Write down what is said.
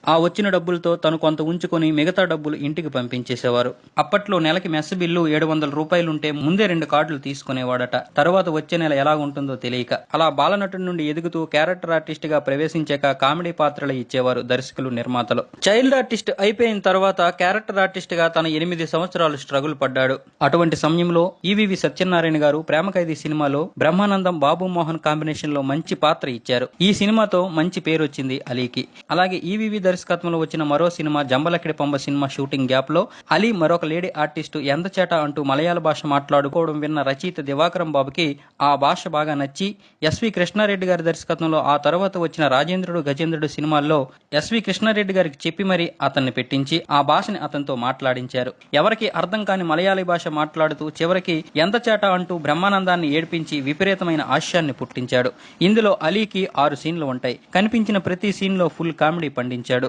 ఆ వచ్చిన డబ్బులతో తను కొంత ఉంచుకొని మిగతా డబ్బులు ఇంటికి పంపించేసేవారు. అప్పట్లో నెలకి మెస్ బిల్లు 700 రూపాయలుంటే ముందే 2 కార్డులు తీసుకునేవాడట. తరువాత వచ్చే నెల ఎలా ఉంటుందో తెలియక. అలా బాలనటుడి నుండి ఎదుగుతూ క్యారెక్టర్ ఆర్టిస్ట్ గా ప్రవేశించాక కామెడీ పాత్రలు ఇచ్చేవారు దర్శకులు, నిర్మాతలు. చైల్డ్ ఆర్టిస్ట్ అయిపోయిన తర్వాత క్యారెక్టర్ ఆర్టిస్ట్ గా తన 8 సంవత్సరాలు స్ట్రగుల్ పడ్డాడు. అటువంటి సమయంలో ఈవీవి సత్యనారాయణ గారు ప్రేమ ఖైదీ సినిమాలో బ్రహ్మానందం, బాబు మోహన్ కాంబినేషన్ లో మంచి పాత్ర ఇచ్చారు. ఈ సినిమాతో మంచి పేరు వచ్చింది అలీకి. అలాగే ఈవీవి దర్శకత్వంలో వచ్చిన మరో cinema Jambalakidi Pamba cinema shooting gap లో అలీ మరొక లేడీ ఆర్టిస్టు ఎంతచేట అంటూ మలయాళ భాష మాట్లాడుకోవడం విన్న రచయిత దివాకరం బాబుకి ఆ భాష బాగా నచ్చి ఎస్వి కృష్ణారెడ్డి గారి దర్శకత్వంలో ఆ తర్వాత వచ్చిన రాజేంద్రుడు, గజేంద్రుడు సినిమాల్లో ఎస్వి కృష్ణారెడ్డి గారికి చెప్పి మరీ అతన్ని పెట్టించి ఆ భాషని అతనితో మాట్లాడించారు. ఎవరికి అర్థం కాని మలయాళీ భాష మాట్లాడుతూ చివరికి ఎంతచేట అంటూ బ్రహ్మానందాన్ని ఏడ్పించి విపరీతమైన హాస్యాన్ని పుట్టించాడు. ఇందులో అలీకి 6 సీన్లు ఉంటాయి. కనిపించిన ప్రతి సీన్ లో ఫుల్ కామెడీ పండించాడు.